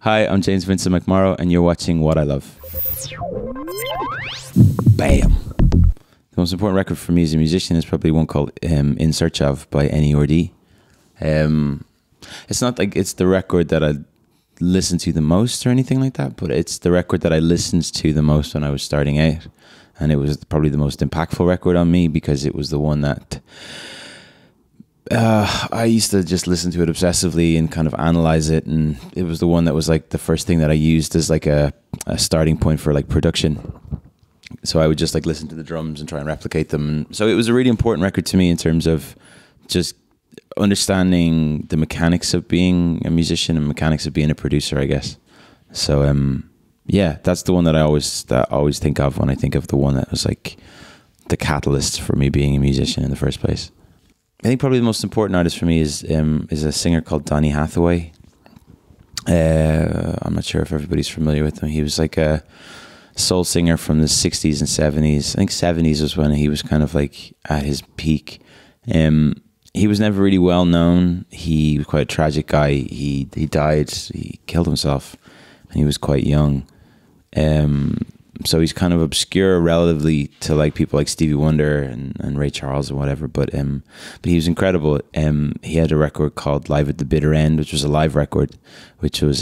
Hi, I'm Vincent McMorrow, and you're watching What I Love. Bam! The most important record for me as a musician is probably one called In Search Of by NEWCOMER. It's not like it's the record that I listen to the most or anything like that, but it's the record that I listened to the most when I was starting out. And it was probably the most impactful record on me because it was the one that I used to just listen to it obsessively and kind of analyze it, and it was the one that was like the first thing that I used as like a starting point for like production. So I would just like listen to the drums and try and replicate them. And so it was a really important record to me in terms of just understanding the mechanics of being a musician and mechanics of being a producer, I guess. So yeah, that's the one that I always think of when I think of the one that was like the catalyst for me being a musician in the first place. I think probably the most important artist for me is a singer called Donny Hathaway. I'm not sure if everybody's familiar with him. He was like a soul singer from the 60s and 70s. I think 70s was when he was kind of like at his peak. He was never really well known. He was quite a tragic guy. He died. He killed himself, and he was quite young. So he's kind of obscure relatively to like people like Stevie Wonder and Ray Charles and whatever. But he was incredible. He had a record called Live at the Bitter End, which was a live record, which is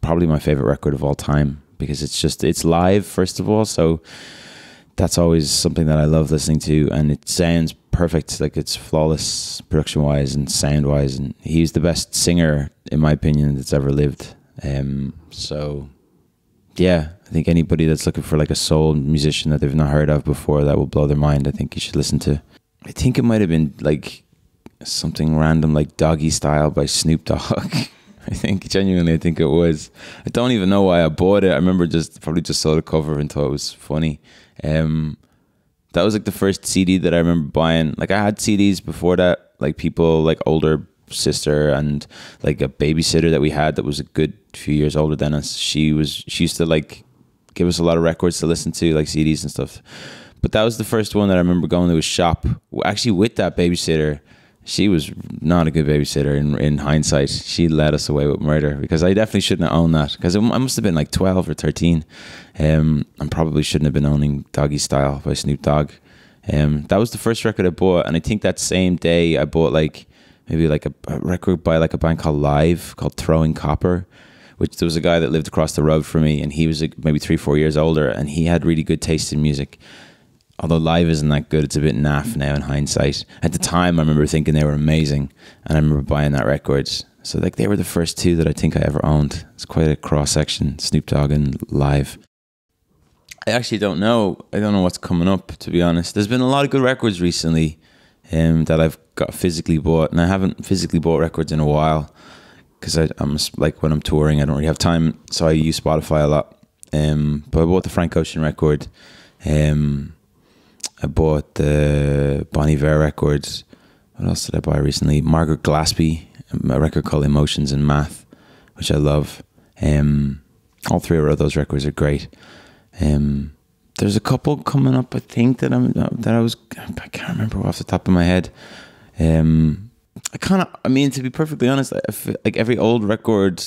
probably my favorite record of all time because it's live first of all. So that's always something that I love listening to, and it sounds perfect. Like it's flawless production wise and sound wise, and he's the best singer in my opinion that's ever lived. So yeah, I think anybody that's looking for like a soul musician that they've not heard of before that will blow their mind, I think you should listen to. I think it might have been like something random like Doggy Style by Snoop Dogg. I think it was. I don't even know why I bought it. I remember probably just saw the cover and thought it was funny. That was like the first CD that I remember buying. Like I had CDs before that, like people like older sister and like a babysitter that we had that was a good few years older than us. She used to like give us a lot of records to listen to, like CDs and stuff. But that was the first one that I remember going to a shop actually with that babysitter. She was not a good babysitter in hindsight. She led us away with murder because I definitely shouldn't have owned that because I must have been like 12 or 13 and probably shouldn't have been owning Doggy Style by Snoop Dogg. That was the first record I bought, and I think that same day I bought like maybe like a record by like a band called Live called Throwing Copper, which there was a guy that lived across the road from me, and he was like maybe 3-4 years older, and he had really good taste in music. Although Live isn't that good, it's a bit naff now in hindsight. At the time, I remember thinking they were amazing, and I remember buying that record. So like they were the first two that I think I ever owned. It's quite a cross section, Snoop Dogg and Live. I actually don't know. I don't know what's coming up, to be honest. There's been a lot of good records recently that I've got physically bought, and I haven't physically bought records in a while because I'm like when I'm touring, I don't really have time, so I use Spotify a lot. But I bought the Frank Ocean record. I bought the Bon Iver records. What else did I buy recently? Margaret Glaspy, a record called Emotions and Math, which I love. All three of those records are great. There's a couple coming up, I think, that I can't remember off the top of my head. I mean, to be perfectly honest, I feel like every old record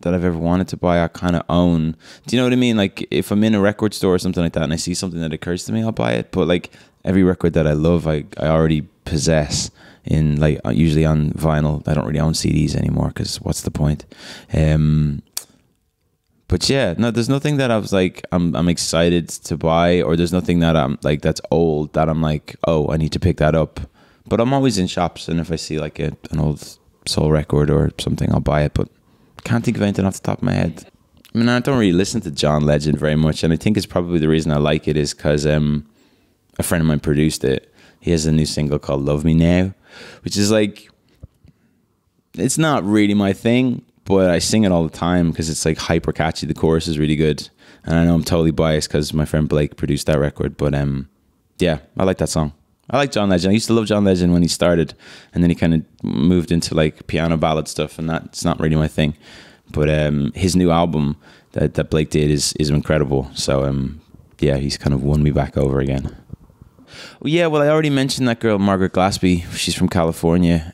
that I've ever wanted to buy, I kind of own. Do you know what I mean? Like if I'm in a record store or something like that and I see something that occurs to me, I'll buy it. But like every record that I love, I already possess in like usually on vinyl. I don't really own CDs anymore because what's the point? But yeah, no, there's nothing that I was like, I'm excited to buy, or there's nothing that I'm like, that's old that I'm like, oh, I need to pick that up. But I'm always in shops, and if I see like an old soul record or something, I'll buy it. But can't think of anything off the top of my head. I mean, I don't really listen to John Legend very much, and I think it's probably the reason I like it is because a friend of mine produced it. He has a new single called Love Me Now, which is like, it's not really my thing, but I sing it all the time because it's like hyper catchy. The chorus is really good, and I know I'm totally biased because my friend Blake produced that record, but yeah, I like that song. I like John Legend. I used to love John Legend when he started, and then he kind of moved into like piano ballad stuff, and that's not really my thing. But his new album that Blake did is incredible. So yeah, he's kind of won me back over again. Well, yeah, well, I already mentioned that girl Margaret Glaspy. She's from California.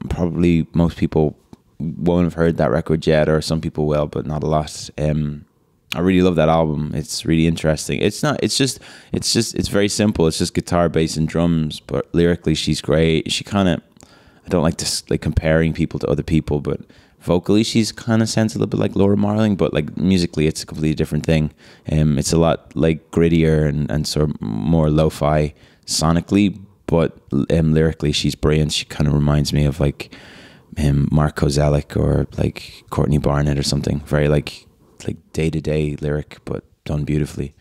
Probably most people won't have heard that record yet, or some people will, but not a lot. I really love that album. It's really interesting. It's very simple. It's just guitar, bass, and drums. But lyrically, she's great. She kind of, I don't like to like comparing people to other people, but vocally, she's kind of sounds a little bit like Laura Marling. But like musically, it's a completely different thing. It's a lot like grittier and sort of more lo-fi sonically, but lyrically, she's brilliant. She kind of reminds me of like Mark Kozelek or like Courtney Barnett or something. Very like day-to-day lyric, but done beautifully.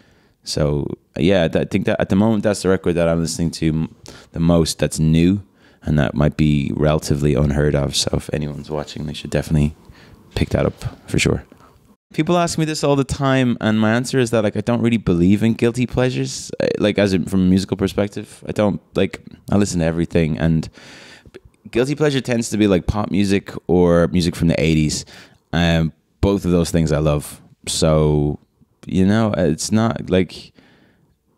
So yeah, I think that at the moment that's the record that I'm listening to the most that's new, and that might be relatively unheard of. So if anyone's watching, they should definitely pick that up for sure. People ask me this all the time, and my answer is that like I don't really believe in guilty pleasures, like as in, from a musical perspective. I don't like, I listen to everything, and guilty pleasure tends to be like pop music or music from the 80s. Both of those things I love. So, you know, it's not like,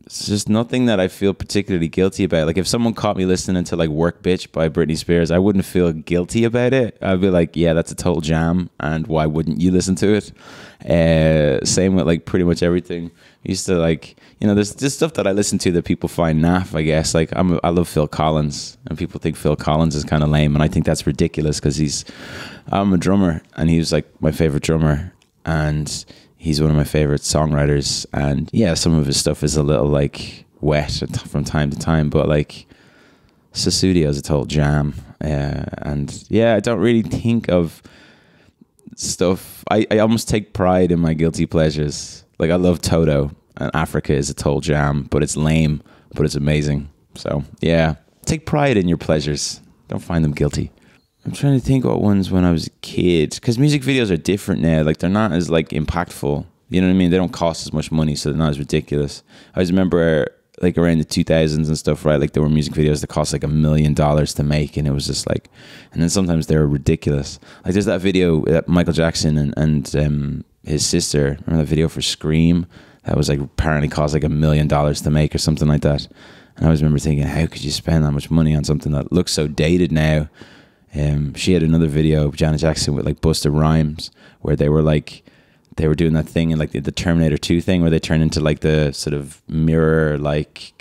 it's just nothing that I feel particularly guilty about. Like if someone caught me listening to like Work Bitch by Britney Spears, I wouldn't feel guilty about it. I'd be like, yeah, that's a total jam, and why wouldn't you listen to it? Same with like pretty much everything. I used to like, you know, there's just stuff that I listen to that people find naff, I guess. Like I love Phil Collins, and people think Phil Collins is kind of lame, and I think that's ridiculous because I'm a drummer, and he was like my favorite drummer, and he's one of my favorite songwriters. And yeah, some of his stuff is a little like wet from time to time, but like Sussudio is a total jam. And yeah, I don't really think of stuff. I almost take pride in my guilty pleasures. Like I love Toto, and Africa is a total jam, but it's lame, but it's amazing. So yeah, take pride in your pleasures. Don't find them guilty. I'm trying to think what ones when I was a kid, because music videos are different now. Like they're not as like impactful. You know what I mean? They don't cost as much money, so they're not as ridiculous. I always remember like around the 2000s and stuff, right? Like there were music videos that cost like $1 million to make, and it was just like, and then sometimes they were ridiculous. Like there's that video that Michael Jackson and his sister, remember that video for Scream? That was like apparently cost like $1 million to make or something like that. And I always remember thinking, how could you spend that much money on something that looks so dated now? She had another video, Janet Jackson, with like Busta Rhymes, where they were doing that thing in like the Terminator 2 thing, where they turn into like the sort of mirror like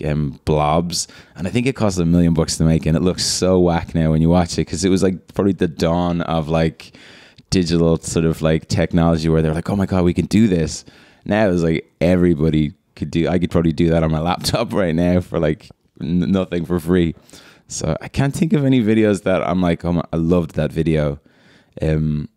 blobs, and I think it cost $1 million to make, and it looks so whack now when you watch it, because it was like probably the dawn of like digital sort of like technology, where they're like, oh my god, we can do this. Now it's like everybody could do. I could probably do that on my laptop right now for like nothing, for free. So I can't think of any videos that I'm like, oh my, I loved that video. I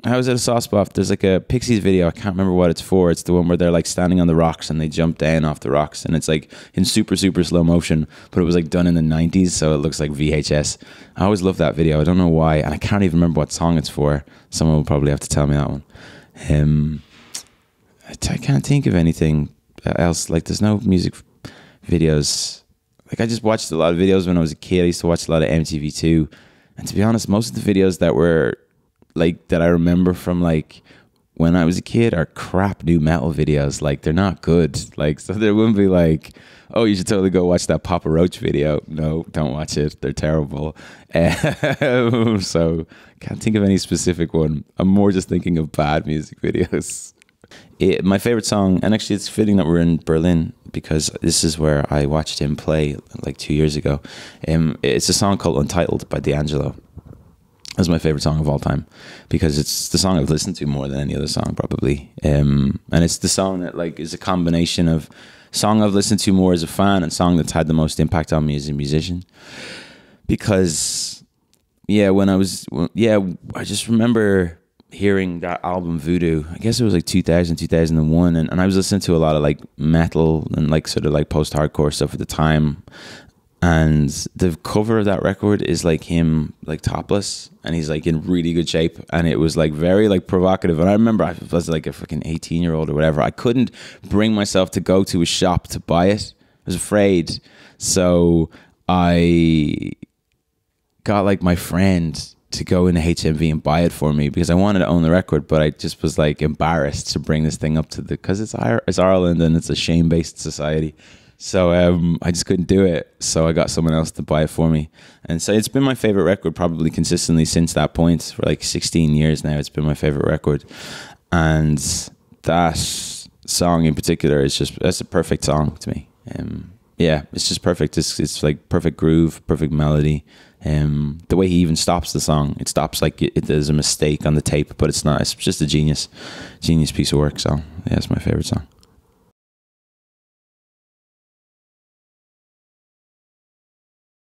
was at a soft spot. There's like a Pixies video. I can't remember what it's for. It's the one where they're like standing on the rocks and they jump down off the rocks, and it's like in super, super slow motion, but it was like done in the 90s, so it looks like VHS. I always loved that video. I don't know why, and I can't even remember what song it's for. Someone will probably have to tell me that one. I can't think of anything else. Like there's no music videos. Like I just watched a lot of videos when I was a kid. I used to watch a lot of MTV2, and to be honest, most of the videos that were like that I remember from like when I was a kid are crap new metal videos. Like they're not good. Like, so there wouldn't be like, oh, you should totally go watch that Papa Roach video. No, don't watch it. They're terrible. So can't think of any specific one. I'm more just thinking of bad music videos. My favorite song, and actually it's fitting that we're in Berlin because this is where I watched him play like 2 years ago. It's a song called Untitled by Angelo. That's my favorite song of all time because it's the song I've listened to more than any other song probably. And it's the song that like is a combination of song I've listened to more as a fan and song that's had the most impact on me as a musician. Because I just remember hearing that album Voodoo. I guess it was like 2000, 2001, and I was listening to a lot of like metal and like sort of like post-hardcore stuff at the time. And the cover of that record is like him like topless, and he's like in really good shape, and it was like very like provocative. And I remember I was like a fucking 18-year-old or whatever. I couldn't bring myself to go to a shop to buy it. I was afraid. So I got like my friend to go into HMV and buy it for me because I wanted to own the record, but I just was like embarrassed to bring this thing up to because it's Ireland and it's a shame-based society. So I just couldn't do it. So I got someone else to buy it for me. And so it's been my favorite record probably consistently since that point. For like 16 years now, it's been my favorite record. And that song in particular is just, that's a perfect song to me. Yeah, it's just perfect. It's like perfect groove, perfect melody. The way he even stops the song, it stops like there's a mistake on the tape, but it's not. It's just a genius piece of work. So yeah, it's my favorite song.